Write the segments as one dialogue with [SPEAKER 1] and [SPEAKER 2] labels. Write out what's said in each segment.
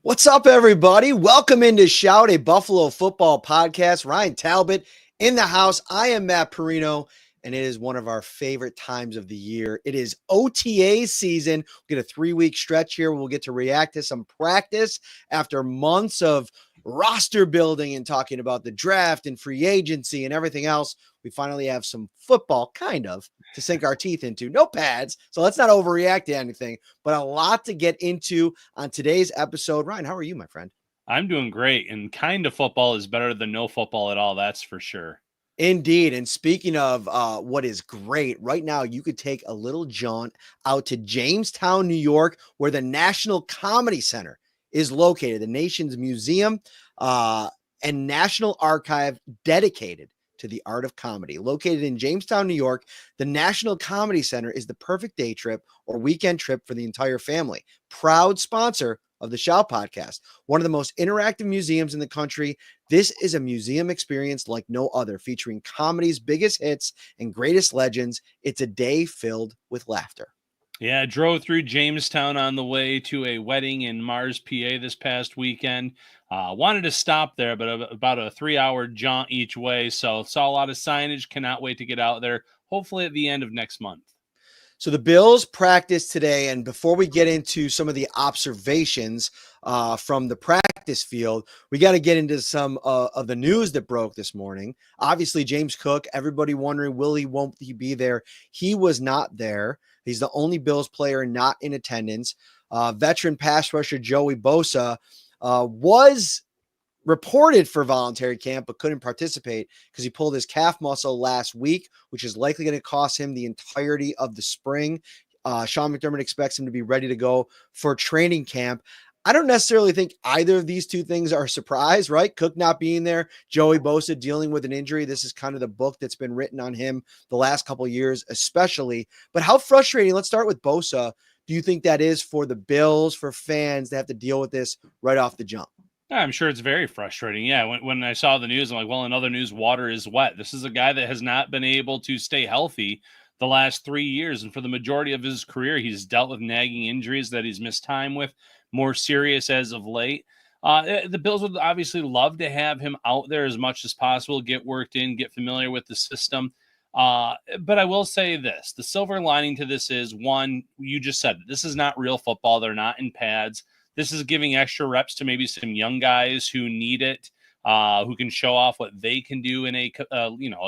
[SPEAKER 1] What's up, everybody? Welcome into Shout, a Buffalo football podcast. Ryan Talbot in the house. I am Matt Parrino, and it is one of our favorite times of the year. It is OTA season. We'll get a 3-week stretch here. We'll get to react to some practice after months of roster building and talking about the draft and free agency and everything else. We finally have some football, kind of, to sink our teeth into. No pads, so let's not overreact to anything, but a lot to get into on today's episode. Ryan, how are you, my friend?
[SPEAKER 2] I'm doing great, and kind of football is better than no football at all, that's for sure.
[SPEAKER 1] Indeed. And speaking of what is great, right now you could take a little jaunt out to Jamestown, New York, where the National Comedy Center is located, the nation's museum and national archive dedicated to the art of comedy. Located in Jamestown, New York, the National Comedy Center is the perfect day trip or weekend trip for the entire family. Proud sponsor of the Shout podcast, one of the most interactive museums in the country. This is a museum experience like no other, featuring comedy's biggest hits and greatest legends. It's a day filled with laughter.
[SPEAKER 2] Yeah, I drove through Jamestown on the way to a wedding in Mars, PA this past weekend. Wanted to stop there, but about a 3-hour jaunt each way. So saw a lot of signage. Cannot wait to get out there, hopefully at the end of next month.
[SPEAKER 1] So the Bills practice today, and before we get into some of the observations from the practice field, we got to get into some of the news that broke this morning. Obviously, James Cook, everybody wondering, won't he be there? He was not there. He's the only Bills player not in attendance. Veteran pass rusher Joey Bosa was reported for voluntary camp, but couldn't participate because he pulled his calf muscle last week, which is likely going to cost him the entirety of the spring. Sean McDermott expects him to be ready to go for training camp. I don't necessarily think either of these two things are a surprise, right? Cook not being there, Joey Bosa dealing with an injury. This is kind of the book that's been written on him the last couple of years, especially. But how frustrating, let's start with Bosa, do you think that is for the Bills, for fans to have to deal with this right off the jump?
[SPEAKER 2] I'm sure it's very frustrating. Yeah, when I saw the news, I'm like, well, in other news, water is wet. This is a guy that has not been able to stay healthy the last 3 years. And for the majority of his career, he's dealt with nagging injuries that he's missed time with, more serious as of late. The Bills would obviously love to have him out there as much as possible, get worked in, get familiar with the system. But I will say this, the silver lining to this is, one, you just said it, this is not real football. They're not in pads. This is giving extra reps to maybe some young guys who need it, who can show off what they can do in a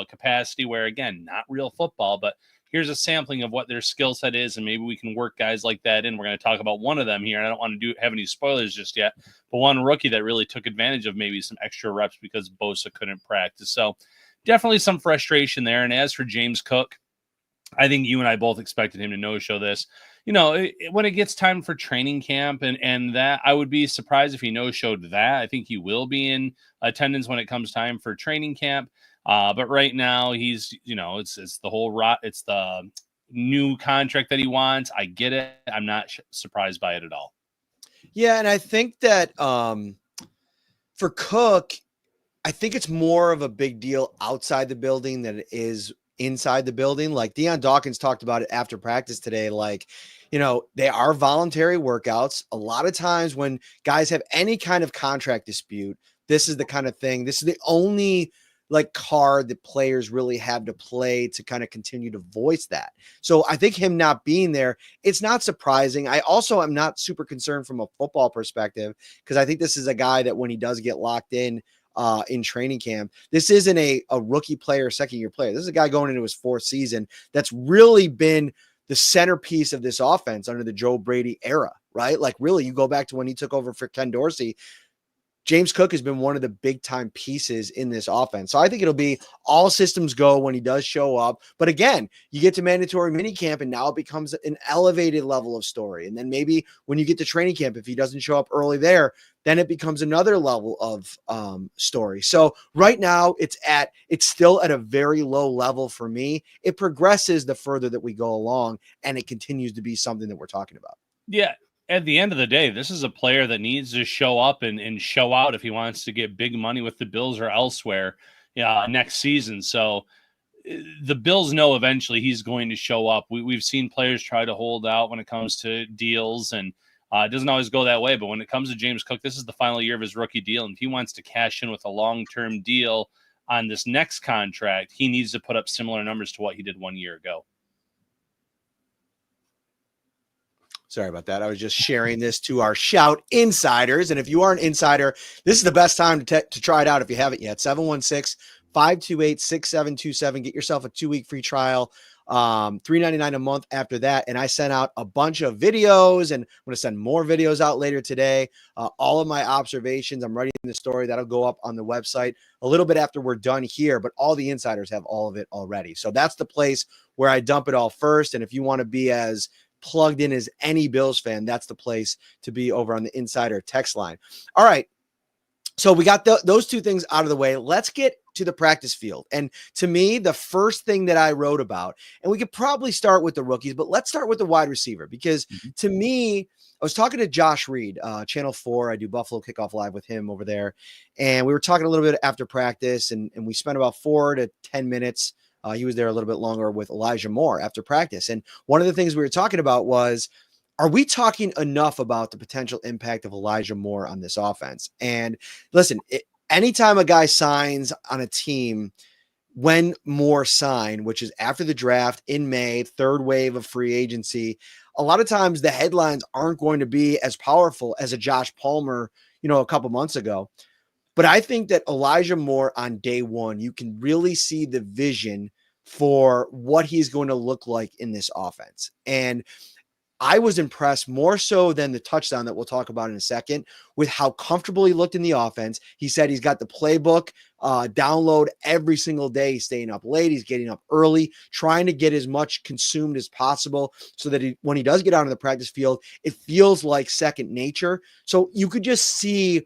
[SPEAKER 2] capacity where, again, not real football, but here's a sampling of what their skill set is, and maybe we can work guys like that in. We're going to talk about one of them here, and I don't want to have any spoilers just yet, but one rookie that really took advantage of maybe some extra reps because Bosa couldn't practice. So definitely some frustration there. And as for James Cook, I think you and I both expected him to no-show this. When it gets time for training camp and that, I would be surprised if he no-showed that. I think he will be in attendance when it comes time for training camp. But right now he's, it's the whole it's the new contract that he wants. I get it. I'm not surprised by it at all.
[SPEAKER 1] Yeah. And I think that for Cook, I think it's more of a big deal outside the building than it is inside the building. Like Deion Dawkins talked about it after practice today. Like, they are voluntary workouts. A lot of times when guys have any kind of contract dispute, this is the kind of thing, this is the only card that players really have to play to kind of continue to voice that. So I think him not being there, it's not surprising. I also am not super concerned from a football perspective, because I think this is a guy that when he does get locked in training camp, this isn't a rookie player, second-year player. This is a guy going into his 4th season that's really been the centerpiece of this offense under the Joe Brady era, right? Like, really, you go back to when he took over for Ken Dorsey, James Cook has been one of the big-time pieces in this offense. So I think it'll be all systems go when he does show up. But again, you get to mandatory minicamp, and now it becomes an elevated level of story. And then maybe when you get to training camp, if he doesn't show up early there, then it becomes another level of story. So right now it's still at a very low level for me. It progresses the further that we go along, and it continues to be something that we're talking about.
[SPEAKER 2] Yeah. At the end of the day, this is a player that needs to show up and show out if he wants to get big money with the Bills or elsewhere next season. So the Bills know eventually he's going to show up. We've seen players try to hold out when it comes to deals, and It doesn't always go that way, but when it comes to James Cook, this is the final year of his rookie deal. And if he wants to cash in with a long-term deal on this next contract, he needs to put up similar numbers to what he did 1 year ago.
[SPEAKER 1] Sorry about that. I was just sharing this to our Shout Insiders. And if you are an insider, this is the best time to try it out if you haven't yet. 716-528-6727. Get yourself a 2-week free trial. $3.99 a month after that. And I sent out a bunch of videos, and I'm going to send more videos out later today. All of my observations. I'm writing the story that'll go up on the website a little bit after we're done here, but all the insiders have all of it already. So that's the place where I dump it all first. And if you want to be as plugged in as any Bills fan, that's the place to be over on the insider text line. All right. So we got those two things out of the way. Let's get to the practice field. And to me, the first thing that I wrote about, and we could probably start with the rookies, but let's start with the wide receiver, because to me, I was talking to Josh Reed, Channel 4. I do Buffalo Kickoff Live with him over there. And we were talking a little bit after practice, and we spent about 4 to 10 minutes. He was there a little bit longer with Elijah Moore after practice. And one of the things we were talking about was, are we talking enough about the potential impact of Elijah Moore on this offense? And listen, anytime a guy signs on a team, when Moore signed, which is after the draft in May, third wave of free agency, a lot of times the headlines aren't going to be as powerful as a Josh Palmer, a couple months ago. But I think that Elijah Moore on day one, you can really see the vision for what he's going to look like in this offense. And I was impressed more so than the touchdown that we'll talk about in a second with how comfortable he looked in the offense. He said he's got the playbook download every single day. He's staying up late. He's getting up early, trying to get as much consumed as possible so that when he does get out on the practice field, it feels like second nature. So you could just see,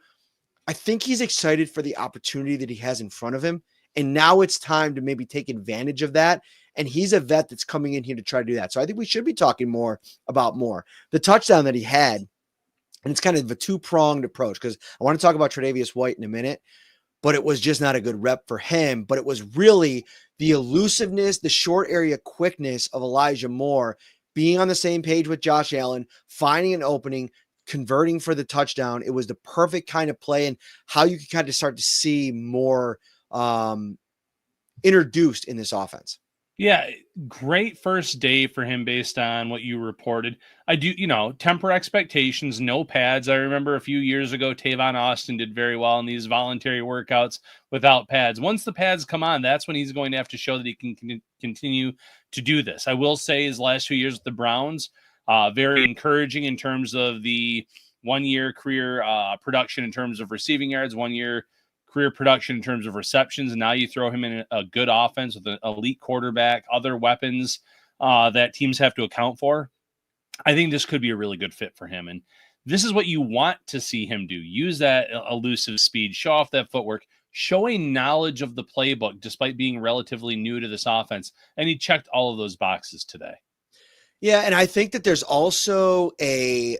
[SPEAKER 1] I think he's excited for the opportunity that he has in front of him. And now it's time to maybe take advantage of that. And he's a vet that's coming in here to try to do that. So I think we should be talking more about Moore. The touchdown that he had, and it's kind of a two-pronged approach, because I want to talk about Tradavius White in a minute, but it was just not a good rep for him. But it was really the elusiveness, the short area quickness of Elijah Moore being on the same page with Josh Allen, finding an opening, converting for the touchdown. It was the perfect kind of play, and how you can kind of start to see more introduced in this offense.
[SPEAKER 2] Yeah, great first day for him based on what you reported. I do, temper expectations, no pads. I remember a few years ago, Tavon Austin did very well in these voluntary workouts without pads. Once the pads come on, that's when he's going to have to show that he can continue to do this. I will say his last 2 years with the Browns, very encouraging in terms of the 1 year career production in terms of receiving yards, 1 year career production in terms of receptions. And now you throw him in a good offense with an elite quarterback, other weapons that teams have to account for. I think this could be a really good fit for him. And this is what you want to see him do. Use that elusive speed, show off that footwork, showing knowledge of the playbook despite being relatively new to this offense. And he checked all of those boxes today.
[SPEAKER 1] Yeah, and I think that there's also a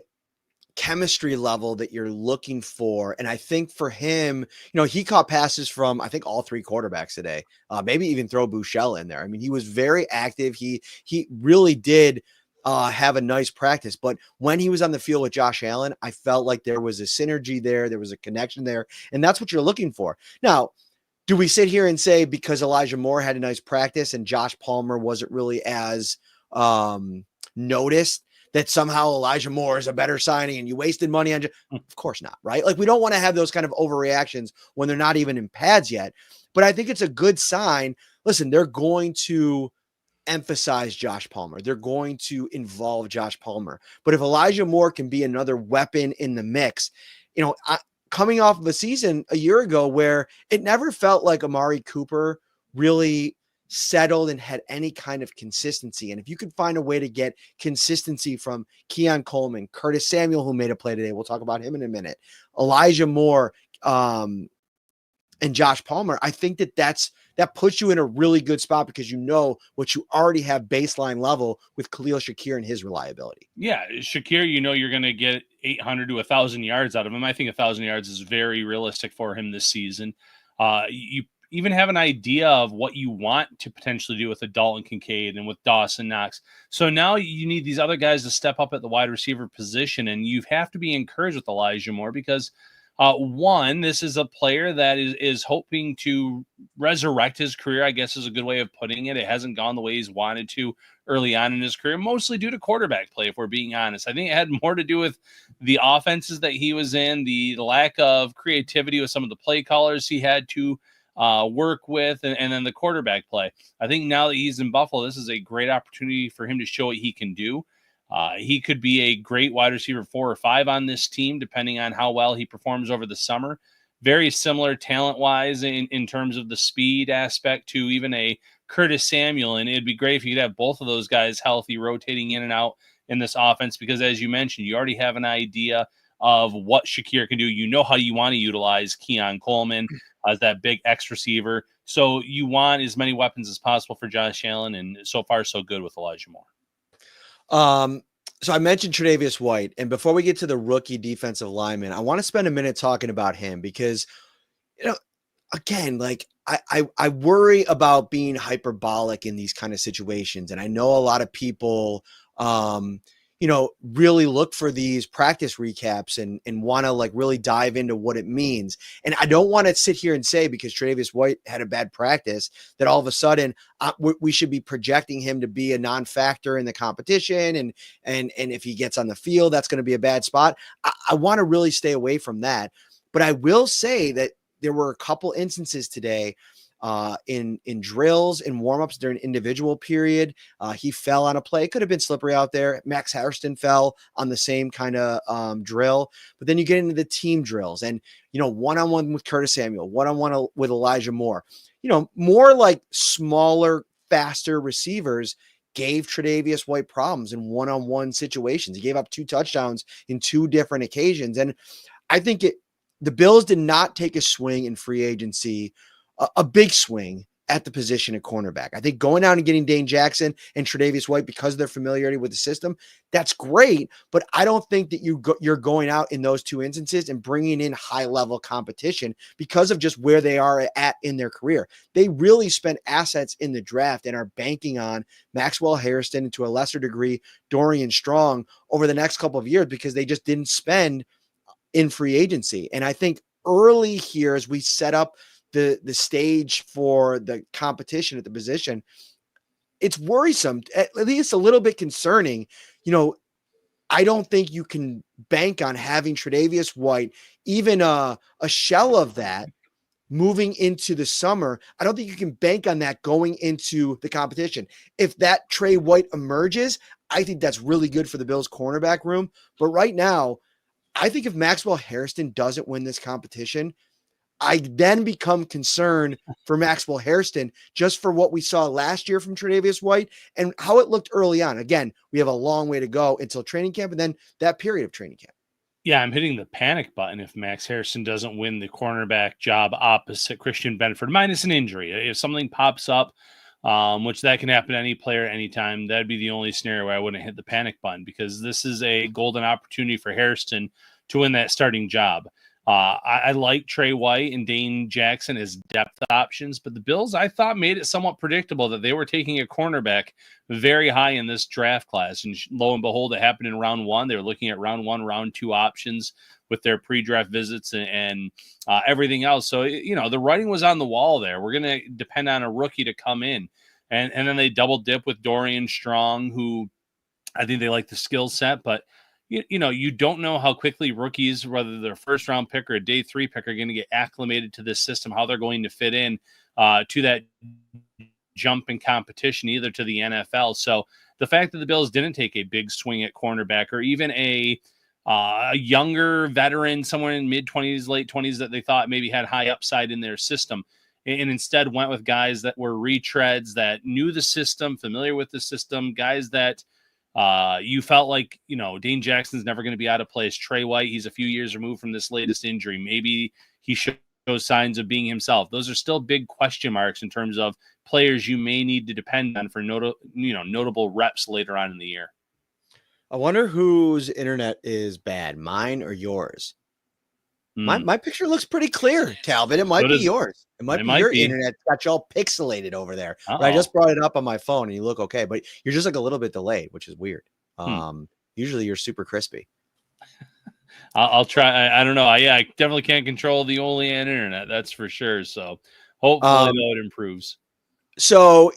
[SPEAKER 1] chemistry level that you're looking for. And I think for him, he caught passes from, I think, all three quarterbacks today, maybe even throw Bouchel in there. I mean, he was very active. He really did have a nice practice, but when he was on the field with Josh Allen, I felt like there was a synergy there. There was a connection there, and that's what you're looking for. Now, do we sit here and say because Elijah Moore had a nice practice and Josh Palmer wasn't really as noticed, that somehow Elijah Moore is a better signing and you wasted money on? Of course not, right? Like, we don't want to have those kind of overreactions when they're not even in pads yet. But I think it's a good sign. Listen, they're going to emphasize Josh Palmer. They're going to involve Josh Palmer. But if Elijah Moore can be another weapon in the mix, coming off of a season a year ago where it never felt like Amari Cooper really settled and had any kind of consistency. And if you could find a way to get consistency from Keon Coleman, Curtis Samuel, who made a play today, we'll talk about him in a minute, Elijah Moore, and Josh Palmer, I think that puts you in a really good spot, because what you already have baseline level with Khalil Shakir and his reliability.
[SPEAKER 2] Yeah, Shakir, you're going to get 800 to 1,000 yards out of him. I think 1,000 yards is very realistic for him this season. even have an idea of what you want to potentially do with a Dalton Concaid and with Dawson Knox. So now you need these other guys to step up at the wide receiver position, and you have to be encouraged with Elijah Moore because one, this is a player that is hoping to resurrect his career, I guess is a good way of putting it. It hasn't gone the way he's wanted to early on in his career, mostly due to quarterback play, if we're being honest. I think it had more to do with the offenses that he was in, the lack of creativity with some of the play callers he had to work with, and then the quarterback play. I think now that he's in Buffalo, this is a great opportunity for him to show what he can do. He could be a great wide receiver 4 or 5 on this team, depending on how well he performs over the summer. Very similar talent-wise in terms of the speed aspect to even a Curtis Samuel, and it'd be great if you could have both of those guys healthy, rotating in and out in this offense, because as you mentioned, you already have an idea of what Shakir can do. You know how you want to utilize Keon Coleman as that big X receiver. So you want as many weapons as possible for Josh Allen, and so far so good with Elijah Moore.
[SPEAKER 1] So I mentioned Tradavius White, and before we get to the rookie defensive lineman, I want to spend a minute talking about him because, again, like I worry about being hyperbolic in these kind of situations. And I know a lot of people, really look for these practice recaps and want to like really dive into what it means. And I don't want to sit here and say because Tradavius White had a bad practice that all of a sudden we should be projecting him to be a non-factor in the competition. And if he gets on the field, that's going to be a bad spot. I want to really stay away from that. But I will say that there were a couple instances today in drills and warmups during individual period. He fell on a play. It could have been slippery out there. Max Haristston fell on the same kind of drill. But then you get into the team drills and, one-on-one with Curtis Samuel, one-on-one with Elijah Moore, more like smaller, faster receivers gave Tradavius White problems in one-on-one situations. He gave up 2 touchdowns in 2 different occasions. And I think the Bills did not take a swing in free agency, a big swing at the position at cornerback. I think going out and getting Dane Jackson and Tradavius White because of their familiarity with the system, that's great. But I don't think that you're going out in those 2 instances and bringing in high-level competition because of just where they are at in their career. They really spent assets in the draft and are banking on Maxwell Haristston and to a lesser degree Dorian Strong over the next couple of years because they just didn't spend in free agency. And I think early here, as we set up the stage for the competition at the position, it's worrisome, at least a little bit concerning. I don't think you can bank on having Tradavius White, even a shell of that, moving into the summer. I don't think you can bank on that going into the competition. If that Trey White emerges, I think that's really good for the Bills cornerback room. But right now, I think if Maxwell Haristston doesn't win this competition, I then become concerned for Maxwell Haristston just for what we saw last year from Tradavius White and how it looked early on. Again, we have a long way to go until training camp and then that period of training camp.
[SPEAKER 2] Yeah, I'm hitting the panic button if Max Haristston doesn't win the cornerback job opposite Christian Benford, minus an injury. If something pops up, which that can happen to any player anytime, that'd be the only scenario where I wouldn't hit the panic button because this is a golden opportunity for Haristston to win that starting job. I like Trey White and Dane Jackson as depth options, but the Bills, I thought, made it somewhat predictable that they were taking a cornerback very high in this draft class. And lo and behold, it happened in round 1. They were looking at round 1, round 2 options with their pre-draft visits and everything else. So, the writing was on the wall there. We're going to depend on a rookie to come in. And then they double dip with Dorian Strong, who I think they like the skill set, but you don't know how quickly rookies, whether they're a first round pick or a day 3 pick, are going to get acclimated to this system, how they're going to fit in to that jump in competition, either to the NFL. So the fact that the Bills didn't take a big swing at cornerback or even a younger veteran, somewhere in mid-20s, late 20s that they thought maybe had high upside in their system, and instead went with guys that were retreads, that knew the system, familiar with the system, guys that you felt like, Dane Jackson's never going to be out of place. Trey White, he's a few years removed from this latest injury. Maybe he shows signs of being himself. Those are still big question marks in terms of players you may need to depend on for notable reps later on in the year.
[SPEAKER 1] I wonder whose internet is bad, mine or yours? My picture looks pretty clear, Talbot. It might
[SPEAKER 2] So
[SPEAKER 1] be
[SPEAKER 2] does
[SPEAKER 1] yours. It might
[SPEAKER 2] it
[SPEAKER 1] be
[SPEAKER 2] might
[SPEAKER 1] your
[SPEAKER 2] be.
[SPEAKER 1] internet got you all pixelated over there. But I
[SPEAKER 2] Uh-oh.
[SPEAKER 1] just brought it up on my phone and you look okay, but you're just like a little bit delayed, which is weird. Usually you're super crispy.
[SPEAKER 2] I'll try. I don't know. I definitely can't control the only internet. That's for sure. So hopefully though it improves.
[SPEAKER 1] So,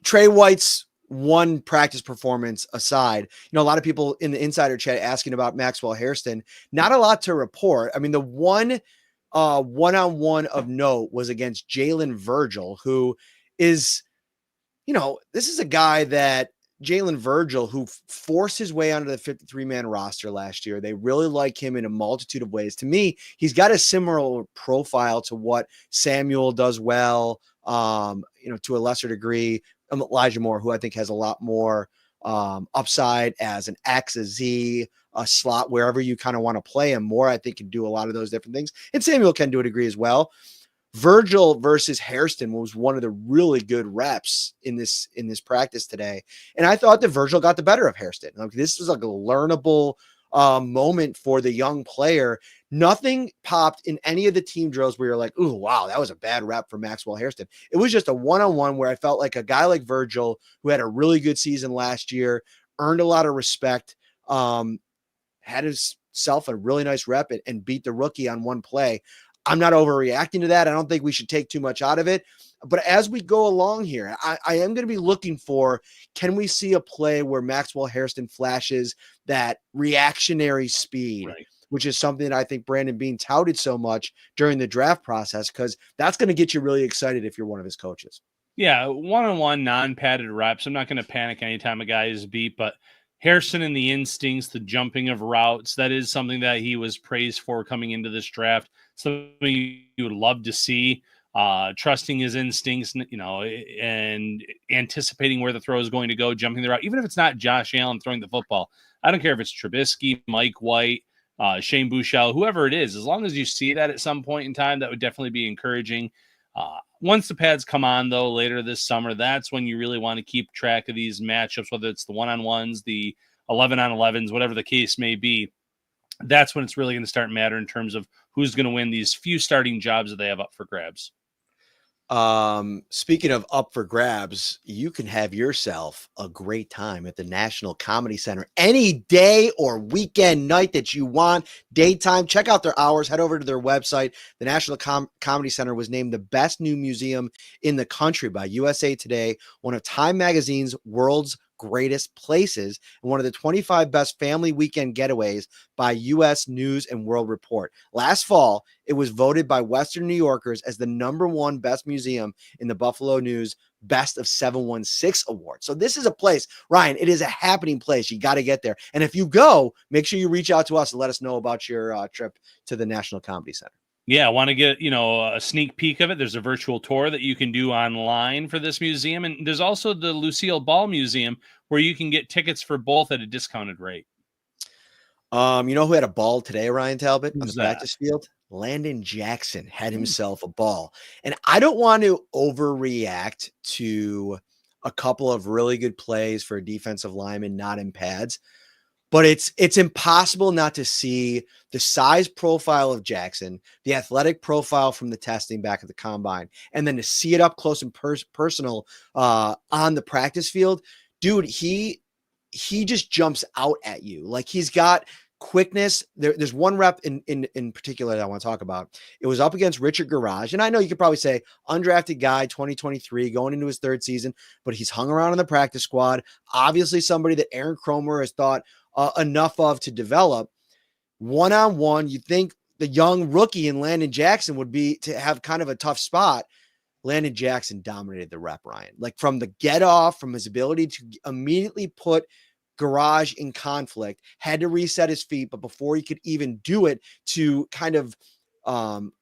[SPEAKER 1] Trey White's one practice performance aside, a lot of people in the insider chat asking about Maxwell Haristston, not a lot to report. I mean, the one-on-one of note was against Jalen Virgil, who is, this is a guy that Jalen Virgil, who forced his way onto the 53-man roster last year. They really like him in a multitude of ways. To me, he's got a similar profile to what Samuel does well, to a lesser degree. Elijah Moore, who I think has a lot more upside as an X, a Z, a slot, wherever you kind of want to play him. Moore, I think, can do a lot of those different things. And Samuel can to a degree as well. Virgil versus Haristston was one of the really good reps in this practice today. And I thought that Virgil got the better of Haristston. Like, this was like a learnable moment for the young player. Nothing popped in any of the team drills where you're like, ooh, wow, that was a bad rep for Maxwell Haristston. It was just a one-on-one where I felt like a guy like Virgil, who had a really good season last year, earned a lot of respect, had himself a really nice rep and beat the rookie on one play. I'm not overreacting to that. I don't think we should take too much out of it. But as we go along here, I am going to be looking for, can we see a play where Maxwell Haristston flashes that reactionary speed,
[SPEAKER 2] Right.
[SPEAKER 1] which is something that I think Brandon Beane touted so much during the draft process, because that's going to get you really excited if you're one of his coaches.
[SPEAKER 2] Yeah, one-on-one, non-padded reps. I'm not going to panic anytime a guy is beat, but Haristston and the instincts, the jumping of routes, that is something that he was praised for coming into this draft. Something you would love to see. Trusting his instincts, and anticipating where the throw is going to go, jumping the route, even if it's not Josh Allen throwing the football. I don't care if it's Trubisky, Mike White, Shane Buechele, whoever it is. As long as you see that at some point in time, that would definitely be encouraging. Once the pads come on, though, later this summer, that's when you really want to keep track of these matchups, whether it's the one-on-ones, the 11-on-11s, whatever the case may be. That's when it's really going to start mattering in terms of who's going to win these few starting jobs that they have up for grabs.
[SPEAKER 1] Speaking of up for grabs, you can have yourself a great time at the National Comedy Center any day or weekend night that you want. Daytime, check out their hours, head over to their website. The National Comedy Center was named the best new museum in the country by USA Today, one of Time Magazine's world's greatest places, and one of the 25 best family weekend getaways by U.S. News and World Report. Last fall, it was voted by Western New Yorkers as the #1 best museum in the Buffalo News Best of 716 Award. So this is a place, Ryan, it is a happening place. You got to get there. And if you go, make sure you reach out to us and let us know about your trip to the National Comedy Center.
[SPEAKER 2] Yeah, I want to get, a sneak peek of it. There's a virtual tour that you can do online for this museum. And there's also the Lucille Ball Museum where you can get tickets for both at a discounted rate.
[SPEAKER 1] You know who had a ball today, Ryan Talbot, on the practice field? Landon Jackson had himself a ball. And I don't want to overreact to a couple of really good plays for a defensive lineman not in pads. But it's impossible not to see the size profile of Jackson, the athletic profile from the testing back at the combine, and then to see it up close and personal on the practice field. Dude, he just jumps out at you. Like, he's got quickness. There's one rep in particular that I want to talk about. It was up against Richard Garage. And I know you could probably say undrafted guy, 2023, going into his third season, but he's hung around in the practice squad. Obviously somebody that Aaron Cromer has thought enough of to develop. One-on-one, you think the young rookie in Landon Jackson would be to have kind of a tough spot. Landon Jackson dominated the rep, Ryan. Like, from the get off, from his ability to immediately put Garage in conflict, had to reset his feet, but before he could even do it to kind of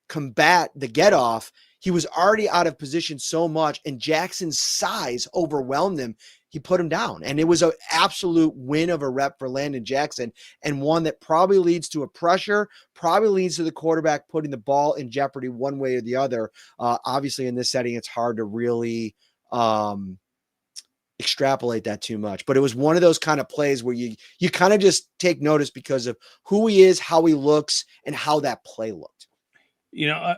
[SPEAKER 1] combat the get off, he was already out of position so much, and Jackson's size overwhelmed him. He put him down, and it was an absolute win of a rep for Landon Jackson, and one that probably leads to a pressure, probably leads to the quarterback putting the ball in jeopardy one way or the other. Obviously, in this setting, it's hard to really extrapolate that too much, but it was one of those kind of plays where you kind of just take notice because of who he is, how he looks, and how that play looked.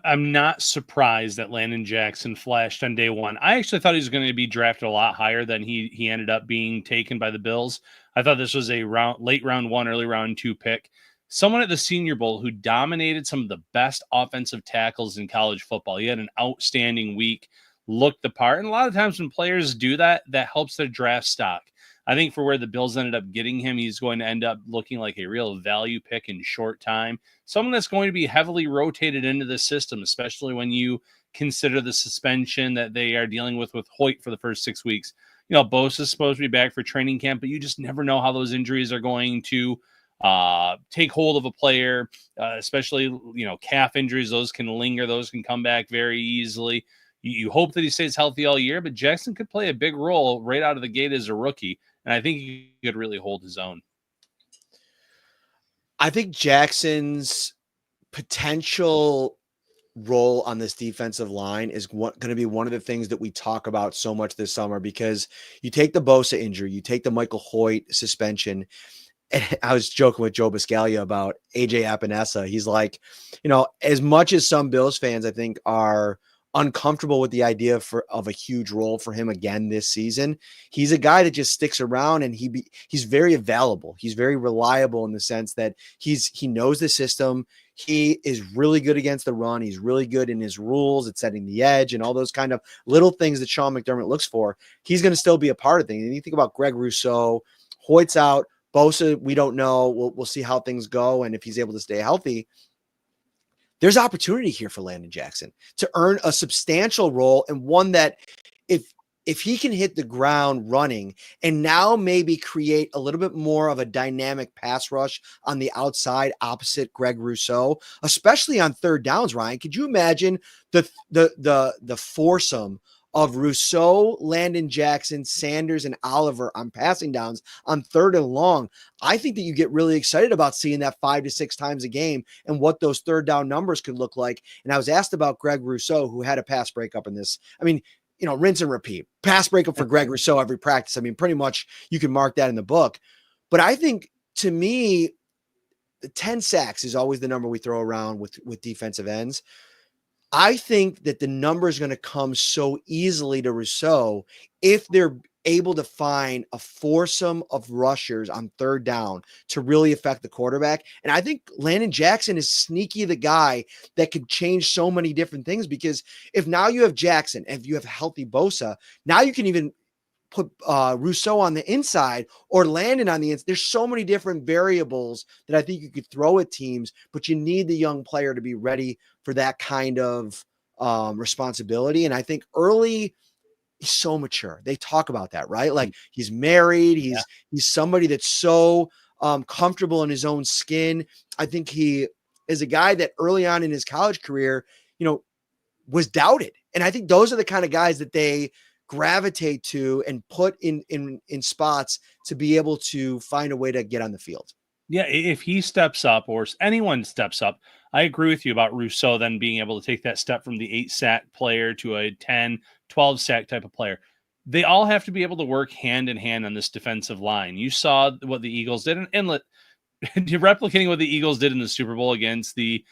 [SPEAKER 2] I'm not surprised that Landon Jackson flashed on day one. I actually thought he was going to be drafted a lot higher than he ended up being taken by the Bills. I thought this was a late round 1, early round 2 pick. Someone at the Senior Bowl who dominated some of the best offensive tackles in college football. He had an outstanding week, looked the part. And a lot of times when players do that, that helps their draft stock. I think for where the Bills ended up getting him, he's going to end up looking like a real value pick in short time. Someone that's going to be heavily rotated into the system, especially when you consider the suspension that they are dealing with Hoyt for the first 6 weeks. Bosa is supposed to be back for training camp, but you just never know how those injuries are going to take hold of a player, especially, calf injuries. Those can linger. Those can come back very easily. You hope that he stays healthy all year, but Jackson could play a big role right out of the gate as a rookie. And I think he could really hold his own.
[SPEAKER 1] I think Jackson's potential role on this defensive line is going to be one of the things that we talk about so much this summer, because you take the Bosa injury, you take the Michael Hoyt suspension. And I was joking with Joe Biscaglia about AJ Epinesa. He's like, as much as some Bills fans, I think, are uncomfortable with the idea of a huge role for him again this season, he's a guy that just sticks around, and he's very available. He's very reliable in the sense that he knows the system. He is really good against the run. He's really good in his rules at setting the edge and all those kind of little things that Sean McDermott looks for. He's going to still be a part of things. And you think about Greg Russo, Hoyt's out, Bosa, we don't know. We'll see how things go and if he's able to stay healthy. There's opportunity here for Landon Jackson to earn a substantial role, and one that if he can hit the ground running and now maybe create a little bit more of a dynamic pass rush on the outside opposite Greg Rousseau, especially on third downs, Ryan, could you imagine the foursome of Rousseau, Landon Jackson, Sanders, and Oliver on passing downs on third and long? I think that you get really excited about seeing that 5 to 6 times a game and what those third down numbers could look like. And I was asked about Greg Rousseau, who had a pass breakup in this. I mean, rinse and repeat. Pass breakup for Greg Rousseau every practice. I mean, pretty much you can mark that in the book. But I think, to me, the 10 sacks is always the number we throw around with defensive ends. I think that the number is going to come so easily to Rousseau if they're able to find a foursome of rushers on third down to really affect the quarterback. And I think Landon Jackson is sneaky the guy that could change so many different things, because if now you have Jackson, if you have healthy Bosa, now you can even put Rousseau on the inside or Landon on the inside. There's so many different variables that I think you could throw at teams, but you need the young player to be ready for that kind of responsibility. And I think early, he's so mature. They talk about that, right? Like, he's married. He's somebody that's so comfortable in his own skin. I think he is a guy that early on in his college career, was doubted. And I think those are the kind of guys that they gravitate to and put in spots to be able to find a way to get on the field.
[SPEAKER 2] Yeah, if he steps up or anyone steps up, I agree with you about Rousseau then being able to take that step from the 8 sack player to a 10, 12 sack type of player. They all have to be able to work hand in hand on this defensive line. You saw what the Eagles did, and replicating what the Eagles did in the Super Bowl against the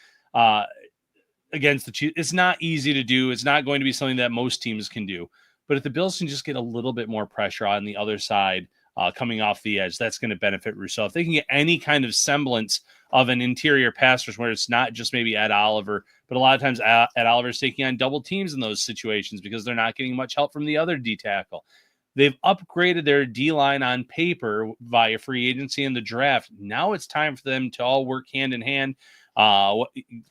[SPEAKER 2] Chiefs. It's not easy to do. It's not going to be something that most teams can do. But if the Bills can just get a little bit more pressure on the other side coming off the edge, that's going to benefit Rousseau. If they can get any kind of semblance of an interior pass rush where it's not just maybe Ed Oliver, but a lot of times Ed Oliver's taking on double teams in those situations because they're not getting much help from the other D tackle. They've upgraded their D-line on paper via free agency and the draft. Now it's time for them to all work hand in hand,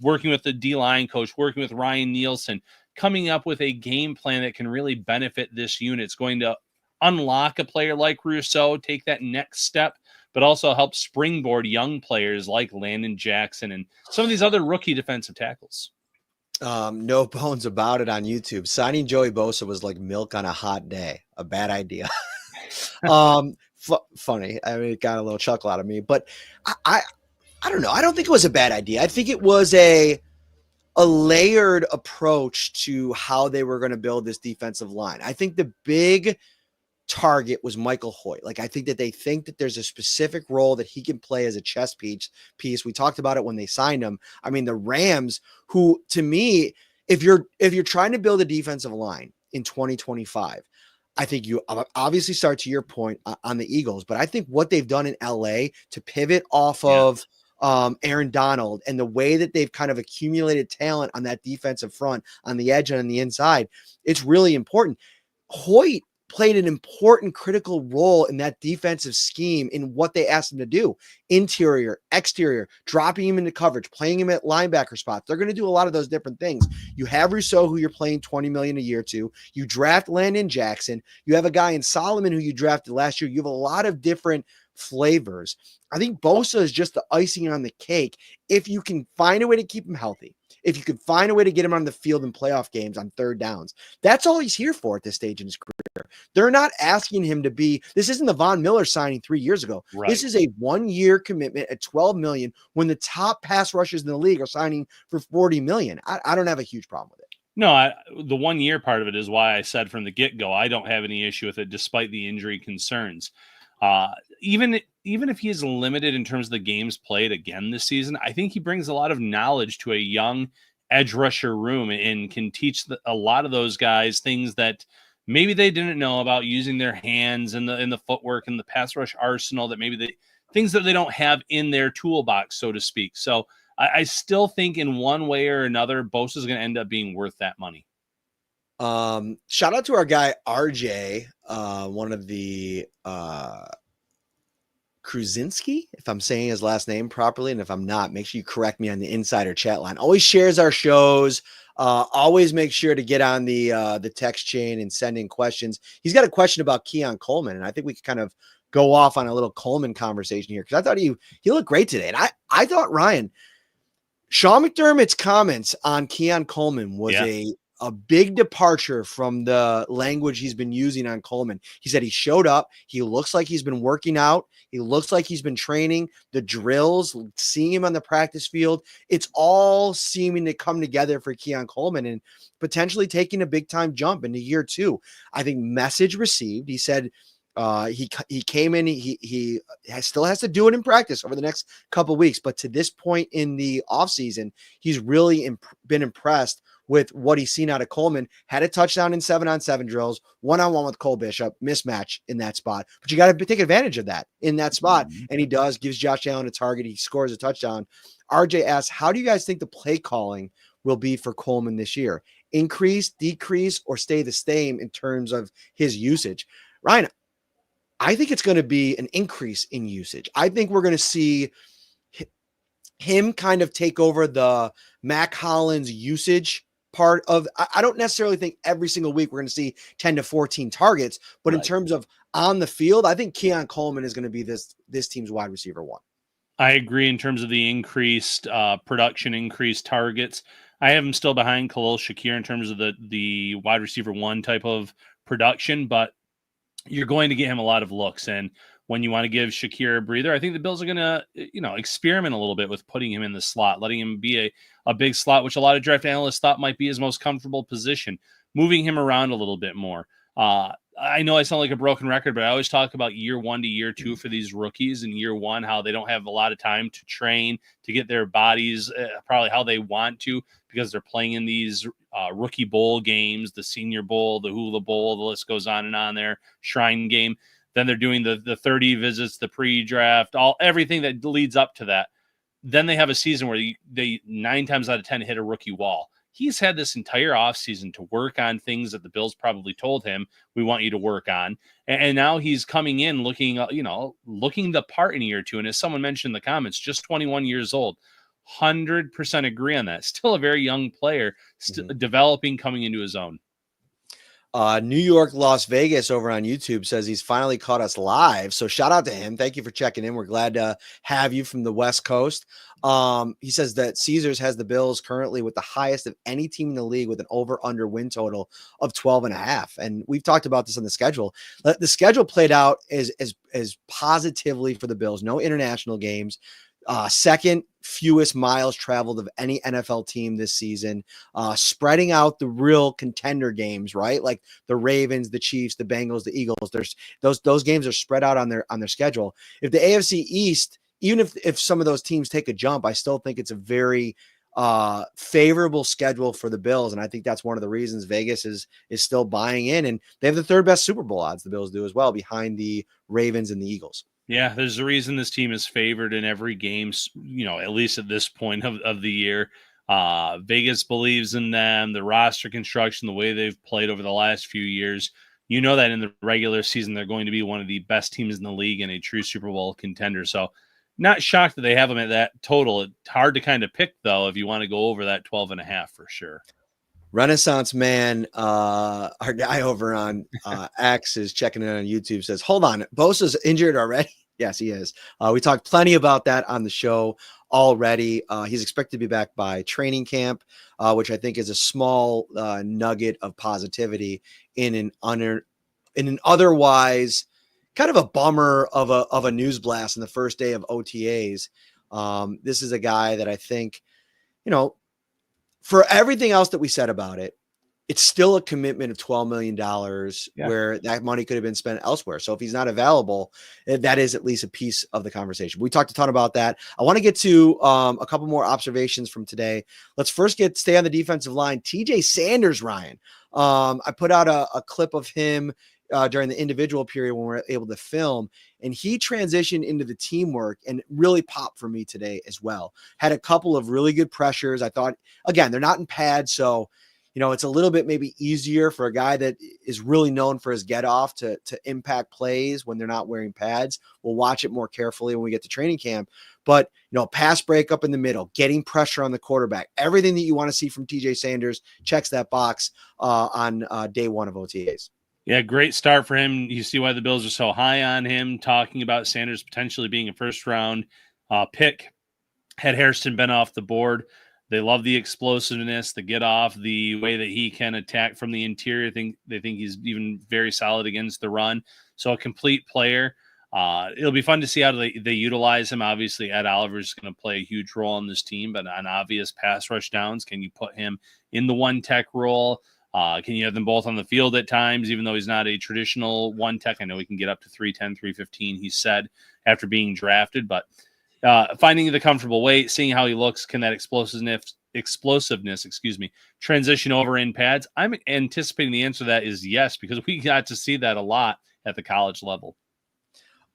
[SPEAKER 2] working with the D-line coach, working with Ryan Nielsen, coming up with a game plan that can really benefit this unit. It's going to unlock a player like Rousseau, take that next step, but also help springboard young players like Landon Jackson and some of these other rookie defensive tackles.
[SPEAKER 1] No bones about it on YouTube. Signing Joey Bosa was like milk on a hot day. A bad idea. Funny. I mean, it got a little chuckle out of me, but I don't know. I don't think it was a bad idea. I think it was a layered approach to how they were going to build this defensive line. I think the big target was Michael Hoyt. Like, I think that they think that there's a specific role that he can play as a chess piece. We talked about it when they signed him. I mean, the Rams, who to me, if you're trying to build a defensive line in 2025, I think you obviously start to your point on the Eagles, but I think what they've done in LA to pivot off of Aaron Donald and the way that they've kind of accumulated talent on that defensive front, on the edge and on the inside, it's really important. Hoyt played an important critical role in that defensive scheme in what they asked him to do. Interior, exterior, dropping him into coverage, playing him at linebacker spots. They're going to do a lot of those different things. You have Russo, who you're playing $20 million a year to. You draft Landon Jackson. You have a guy in Solomon who you drafted last year. You have a lot of different flavors. I think Bosa is just the icing on the cake if you can find a way to keep him healthy. If you could find a way to get him on the field in playoff games on third downs, that's all he's here for at this stage in his career. They're not asking him to be, this isn't the Von Miller signing 3 years ago. Right. This is a 1-year commitment at $12 million when the top pass rushers in the league are signing for $40 million. I don't have a huge problem with it.
[SPEAKER 2] No, the 1 year part of it is why I said from the get-go, I don't have any issue with it despite the injury concerns. Even if he is limited in terms of the games played again this season, I think he brings a lot of knowledge to a young edge rusher room and can teach a lot of those guys things that maybe they didn't know about using their hands and the footwork and the pass rush arsenal, that maybe things that they don't have in their toolbox, so to speak. So I still think in one way or another, Bosa is going to end up being worth that money.
[SPEAKER 1] Shout out to our guy RJ, one of the Kruzinski, if I'm saying his last name properly, and if I'm not, make sure you correct me on the insider chat line. Always shares our shows. Always make sure to get on the text chain and send in questions. He's got a question about Keon Coleman, and I think we could kind of go off on a little Coleman conversation here, because I thought he looked great today, and I thought Sean McDermott's comments on Keon Coleman was a big departure from the language he's been using on Coleman. He said he showed up. He looks like he's been working out. He looks like he's been training. The drills, seeing him on the practice field, it's all seeming to come together for Keon Coleman and potentially taking a big-time jump into year 2. I think message received. He said he came in. He still has to do it in practice over the next couple of weeks. But to this point in the offseason, he's really been impressed with what he's seen out of Coleman. Had a touchdown in 7-on-7 drills, 1-on-1 with Cole Bishop, mismatch in that spot. But you got to take advantage of that in that spot. And he does, gives Josh Allen a target. He scores a touchdown. RJ asks, how do you guys think the play calling will be for Coleman this year? Increase, decrease, or stay the same in terms of his usage? Ryan, I think it's going to be an increase in usage. I think we're going to see him kind of take over the Mac Hollins usage part of. I don't necessarily think every single week we're going to see 10 to 14 targets, but in terms of on the field, I think Keon Coleman is going to be this team's wide receiver 1.
[SPEAKER 2] I agree in terms of the increased production, increased targets. I have him still behind Khalil Shakir in terms of the wide receiver 1 type of production, but you're going to get him a lot of looks. And when you want to give Shakir a breather, I think the Bills are going to, experiment a little bit with putting him in the slot, letting him be a big slot, which a lot of draft analysts thought might be his most comfortable position, moving him around a little bit more. I know I sound like a broken record, but I always talk about year 1 to year 2 for these rookies. In year 1, how they don't have a lot of time to train, to get their bodies probably how they want to, because they're playing in these rookie bowl games, the Senior Bowl, the Hula Bowl, the list goes on and on there, Shrine Game. Then they're doing the 30 visits, the pre-draft, everything that leads up to that. Then they have a season where they 9 times out of 10 hit a rookie wall. He's had this entire offseason to work on things that the Bills probably told him, we want you to work on. And now he's coming in looking the part in year 2. And as someone mentioned in the comments, just 21 years old. 100% agree on that. Still a very young player, developing, coming into his own.
[SPEAKER 1] New York, Las Vegas over on YouTube says he's finally caught us live. So shout out to him. Thank you for checking in. We're glad to have you from the West Coast. He says that Caesars has the Bills currently with the highest of any team in the league with an over-under win total of 12.5. And we've talked about this on the schedule. The schedule played out as positively for the Bills. No international games. second fewest miles traveled of any NFL team this season, spreading out the real contender games, right? Like the Ravens, the Chiefs, the Bengals, the Eagles. There's those games are spread out on their schedule. If the AFC East, even if some of those teams take a jump, I still think it's a very favorable schedule for the Bills. And I think that's one of the reasons Vegas is still buying in, and they have the third best Super Bowl odds, the Bills do as well, behind the Ravens and the Eagles.
[SPEAKER 2] Yeah, there's a reason this team is favored in every game, at least at this point of the year. Vegas believes in them, the roster construction, the way they've played over the last few years. You know that in the regular season, they're going to be one of the best teams in the league and a true Super Bowl contender. So not shocked that they have them at that total. It's hard to kind of pick, though, if you want to go over that 12.5 for sure.
[SPEAKER 1] Renaissance Man, our guy over on X is checking in on YouTube, says, hold on, Bosa's injured already? Yes, he is. We talked plenty about that on the show already. He's expected to be back by training camp, which I think is a small nugget of positivity in an otherwise kind of a bummer of a news blast in the first day of OTAs. This is a guy that I think, for everything else that we said about it, it's still a commitment of $12 million where that money could have been spent elsewhere. So if he's not available, that is at least a piece of the conversation. We talked a ton about that. I want to get to a couple more observations from today. Let's first stay on the defensive line. TJ Sanders, Ryan. I put out a clip of him during the individual period when we were able to film, and he transitioned into the teamwork and really popped for me today as well. Had a couple of really good pressures. I thought, again, they're not in pads, so it's a little bit maybe easier for a guy that is really known for his get off to impact plays when they're not wearing pads. We'll watch it more carefully when we get to training camp. But, pass break up in the middle, getting pressure on the quarterback, everything that you want to see from TJ Sanders checks that box on day one of OTAs.
[SPEAKER 2] Yeah, great start for him. You see why the Bills are so high on him, talking about Sanders potentially being a first-round pick. Had Haristston been off the board, they love the explosiveness, the get-off, the way that he can attack from the interior. They think he's even very solid against the run. So a complete player. It'll be fun to see how they utilize him. Obviously, Ed Oliver is going to play a huge role on this team, but on obvious pass rush downs, can you put him in the one-tech role? Can you have them both on the field at times, even though he's not a traditional one tech? I know he can get up to 310, 315, he said, after being drafted. But finding the comfortable weight, seeing how he looks, can that explosiveness, transition over in pads? I'm anticipating the answer to that is yes, because we got to see that a lot at the college level.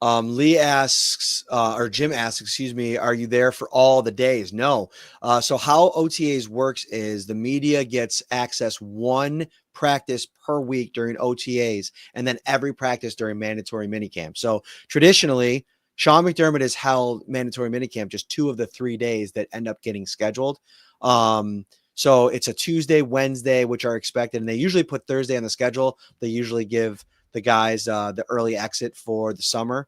[SPEAKER 1] Lee asks, or Jim asks, are you there for all the days? No. So how OTAs works is the media gets access one practice per week during OTAs, and then every practice during mandatory minicamp. So traditionally, Sean McDermott has held mandatory minicamp just 2 of the 3 days that end up getting scheduled. So it's a Tuesday, Wednesday, which are expected, and they usually put Thursday on the schedule. They usually give the guys the early exit for the summer.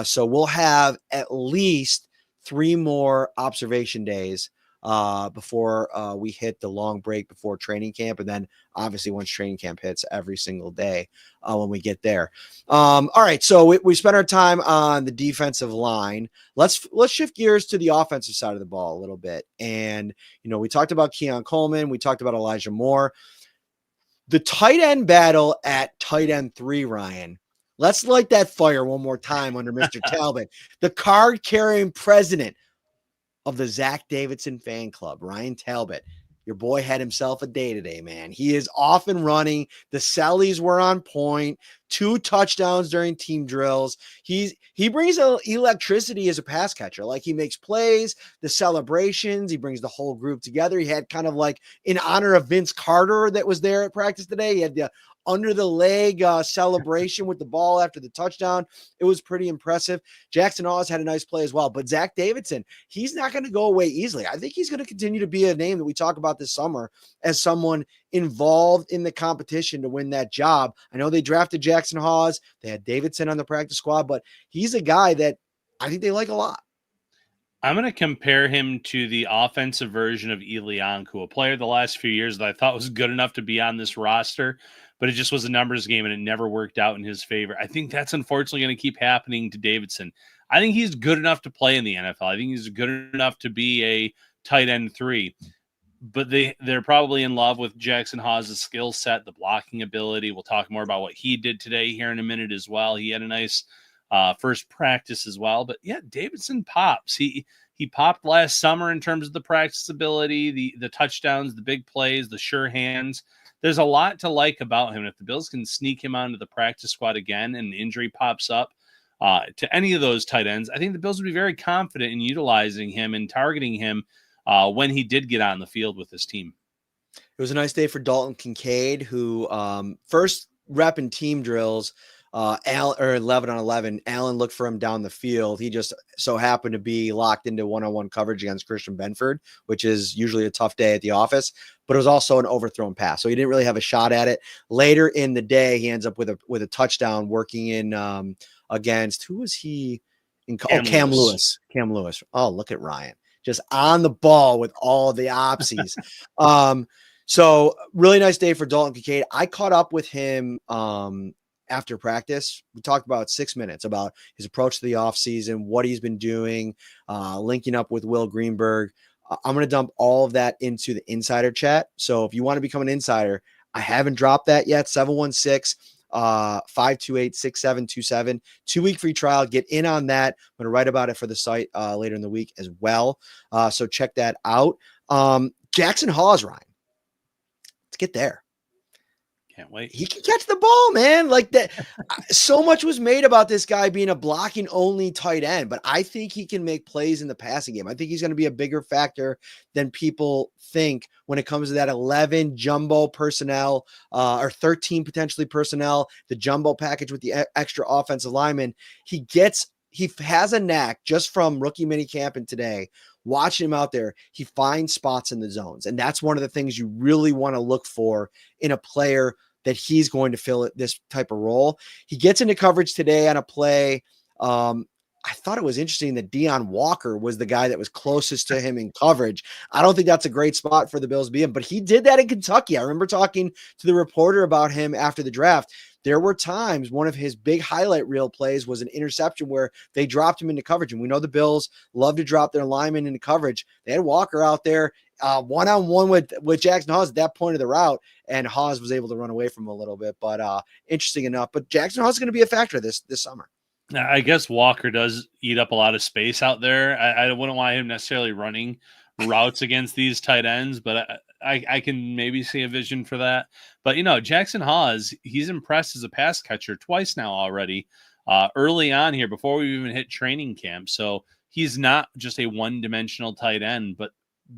[SPEAKER 1] So we'll have at least 3 more observation days before we hit the long break before training camp. And then obviously once training camp hits, every single day when we get there. All right. So we spent our time on the defensive line. Let's shift gears to the offensive side of the ball a little bit. And, we talked about Keon Coleman. We talked about Elijah Moore. The tight end battle at tight end 3, Ryan. Let's light that fire one more time under Mr. Talbot, the card-carrying president of the Zack Davidson fan club, Ryan Talbot. Your boy had himself a day today, man. He is off and running. The Sellies were on point. 2 touchdowns during team drills. He brings electricity as a pass catcher. Like, he makes plays, the celebrations. He brings the whole group together. He had kind of like in honor of Vince Carter that was there at practice today. He had the under the leg celebration with the ball after the touchdown. It was pretty impressive. Jackson Oz had a nice play as well. But Zack Davidson, he's not going to go away easily. I think he's going to continue to be a name that we talk about this summer as someone involved in the competition to win that job. I know they drafted Jackson Hawes. They had Davidson on the practice squad, but he's a guy that I think they like a lot.
[SPEAKER 2] I'm going to compare him to the offensive version of Elianku, a player the last few years that I thought was good enough to be on this roster, but it just was a numbers game and it never worked out in his favor. I think that's unfortunately going to keep happening to Davidson. I think he's good enough to play in the NFL. I think he's good enough to be a tight end 3, but they're probably in love with Jackson Hawes' skill set, the blocking ability. We'll talk more about what he did today here in a minute as well. He had a nice first practice as well. But yeah, Davidson pops. He popped last summer in terms of the practice ability, the touchdowns, the big plays, the sure hands. There's a lot to like about him. If the Bills can sneak him onto the practice squad again and the injury pops up to any of those tight ends, I think the Bills would be very confident in utilizing him and targeting him when he did get on the field with his team.
[SPEAKER 1] It was a nice day for Dalton Concaid, who first rep in team drills, 11 on 11, Allen looked for him down the field. He just so happened to be locked into one-on-one coverage against Christian Benford, which is usually a tough day at the office, but it was also an overthrown pass. So he didn't really have a shot at it. Later in the day, he ends up with a touchdown working in against, who was he? Cam Lewis. Cam Lewis. Oh, look at Ryan. Just on the ball with all the opsies. So really nice day for Dalton Concaid. I caught up with him after practice. We talked about 6 minutes about his approach to the offseason, what he's been doing, linking up with Will Greenberg. I'm going to dump all of that into the insider chat. So if you want to become an insider, I haven't dropped that yet. 716-528-6727. 2-week free trial. Get in on that. I'm going to write about it for the site later in the week as well. So check that out. Jackson Hawes, Ryan. Let's get there.
[SPEAKER 2] Can't wait.
[SPEAKER 1] He can catch the ball, man. Like that. So much was made about this guy being a blocking only tight end, but I think he can make plays in the passing game. I think he's going to be a bigger factor than people think when it comes to that 11 jumbo personnel or 13 potentially personnel, the jumbo package with the extra offensive lineman. He has a knack just from rookie minicamp and today. Watching him out there, he finds spots in the zones. And that's one of the things you really want to look for in a player that he's going to fill this type of role. He gets into coverage today on a play. I thought it was interesting that Deion Walker was the guy that was closest to him in coverage. I don't think that's a great spot for the Bills to be in, but he did that in Kentucky. I remember talking to the reporter about him after the draft. There were times one of his big highlight reel plays was an interception where they dropped him into coverage. And we know the Bills love to drop their linemen into coverage. They had Walker out there one-on-one with Jackson Hawes at that point of the route, and Hawes was able to run away from him a little bit. But interesting enough. But Jackson Hawes is going to be a factor this summer.
[SPEAKER 2] I guess Walker does eat up a lot of space out there. I wouldn't want him necessarily running routes against these tight ends, but I can maybe see a vision for that. But, Jackson Hawes, he's impressed as a pass catcher twice now already, early on here before we even hit training camp. So he's not just a one-dimensional tight end, but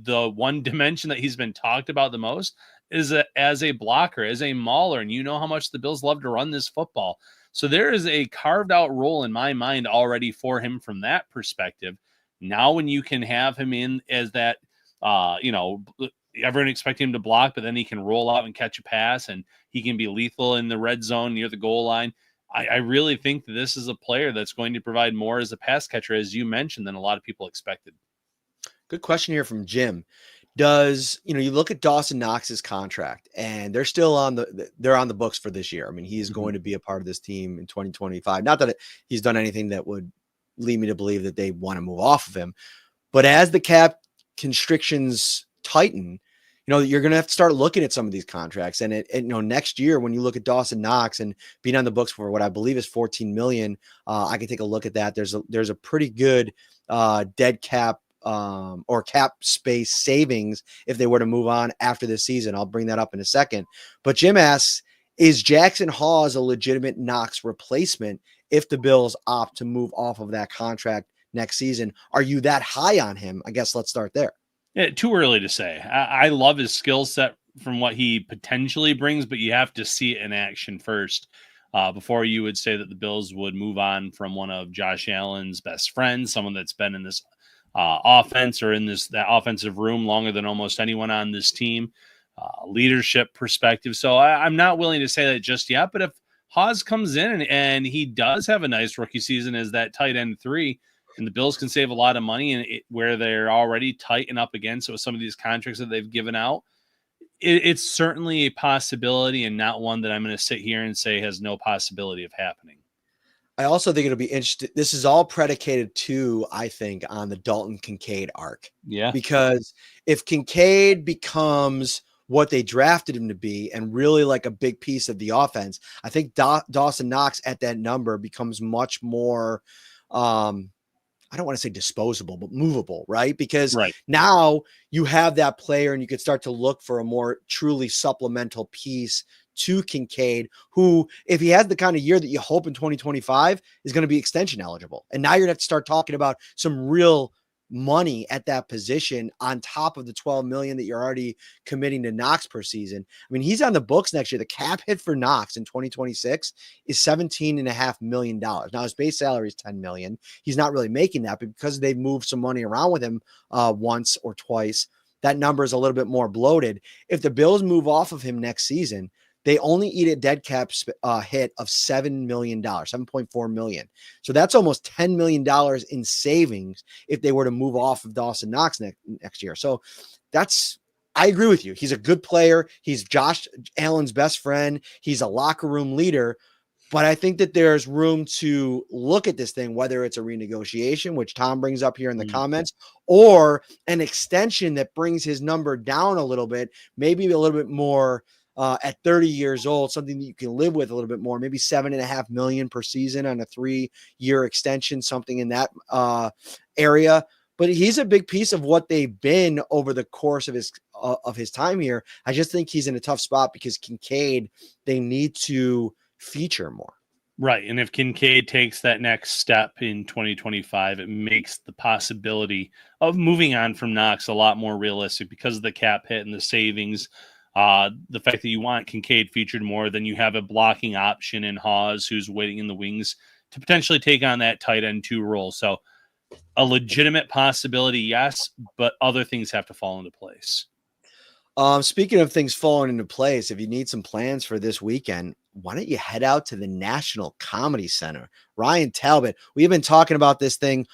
[SPEAKER 2] the one dimension that he's been talked about the most is as a blocker, as a mauler. And you know how much the Bills love to run this football. So there is a carved out role in my mind already for him from that perspective. Now, when you can have him in as that, everyone expects him to block, but then he can roll out and catch a pass and he can be lethal in the red zone near the goal line. I really think that this is a player that's going to provide more as a pass catcher, as you mentioned, than a lot of people expected.
[SPEAKER 1] Good question here from Jim. You look at Dawson Knox's contract and they're still on the books for this year. I mean, he's going to be a part of this team in 2025. Not that he's done anything that would lead me to believe that they want to move off of him, but as the cap constrictions tighten, you're going to have to start looking at some of these contracts. And next year, when you look at Dawson Knox and being on the books for what I believe is $14 million, I can take a look at that. There's a pretty good dead cap or cap space savings if they were to move on after this season. I'll bring that up in a second. But Jim asks, is Jackson Hawes a legitimate Knox replacement if the Bills opt to move off of that contract next season? Are you that high on him? I guess let's start there.
[SPEAKER 2] Yeah, too early to say. I love his skill set from what he potentially brings, but you have to see it in action first before you would say that the Bills would move on from one of Josh Allen's best friends, someone that's been in this offense or in that offensive room longer than almost anyone on this team, leadership perspective. So I'm not willing to say that just yet, but if Hawes comes in and he does have a nice rookie season as that tight end 3, and the Bills can save a lot of money, and where they're already tight and up against it with some of these contracts that they've given out. It's certainly a possibility, and not one that I'm going to sit here and say has no possibility of happening.
[SPEAKER 1] I also think it'll be interesting. This is all predicated too, I think, on the Dalton Concaid arc.
[SPEAKER 2] Yeah.
[SPEAKER 1] Because if Concaid becomes what they drafted him to be and really like a big piece of the offense, I think Dawson Knox at that number becomes much more, I don't want to say disposable, but movable, right? Because now you have that player and you could start to look for a more truly supplemental piece to Concaid, who, if he has the kind of year that you hope in 2025, is going to be extension eligible. And now you're going to have to start talking about some real money at that position on top of the $12 million that you're already committing to Knox per season. I mean, he's on the books next year. The cap hit for Knox in 2026 is $17.5 million. Now his base salary is $10 million. He's not really making that, but because they've moved some money around with him once or twice, that number is a little bit more bloated. If the Bills move off of him next season, they only eat a dead cap hit of $7 million, $7.4 million. So that's almost $10 million in savings if they were to move off of Dawson Knox next year. So I agree with you. He's a good player. He's Josh Allen's best friend. He's a locker room leader. But I think that there's room to look at this thing, whether it's a renegotiation, which Tom brings up here in the comments, or an extension that brings his number down a little bit, maybe a little bit more at 30 years old, something that you can live with a little bit more, maybe $7.5 million per season on a 3-year extension, something in that area. But he's a big piece of what they've been over the course of his time here. I just think he's in a tough spot because Concaid, they need to feature more.
[SPEAKER 2] Right. And if Concaid takes that next step in 2025, it makes the possibility of moving on from Knox a lot more realistic because of the cap hit and the savings. The fact that you want Concaid featured more, than you have a blocking option in Hawes, who's waiting in the wings to potentially take on that tight end 2 role. So a legitimate possibility, yes, but other things have to fall into place.
[SPEAKER 1] Speaking of things falling into place, if you need some plans for this weekend, why don't you head out to the National Comedy Center? Ryan Talbot, we have been talking about this thing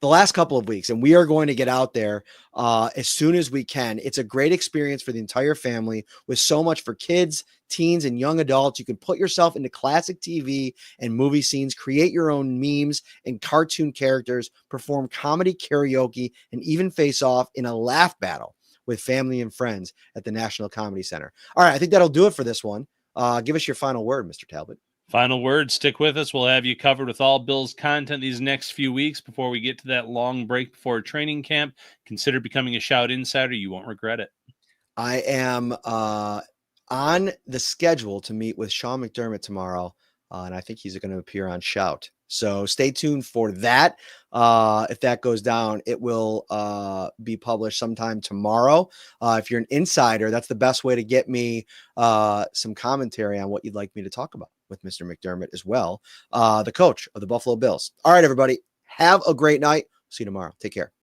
[SPEAKER 1] the last couple of weeks, and we are going to get out there as soon as we can. It's a great experience for the entire family with so much for kids, teens, and young adults. You can put yourself into classic TV and movie scenes, create your own memes and cartoon characters, perform comedy karaoke, and even face off in a laugh battle with family and friends at the National Comedy Center. All right, I think that'll do it for this one. Give us your final word, Mr. Talbot.
[SPEAKER 2] Final word, stick with us. We'll have you covered with all Bills content these next few weeks before we get to that long break before training camp. Consider becoming a Shout Insider. You won't regret it.
[SPEAKER 1] I am on the schedule to meet with Sean McDermott tomorrow, and I think he's going to appear on Shout. So stay tuned for that. If that goes down, it will be published sometime tomorrow. If you're an insider, that's the best way to get me some commentary on what you'd like me to talk about with Mr. McDermott as well, the coach of the Buffalo Bills. All right, everybody, have a great night. See you tomorrow. Take care.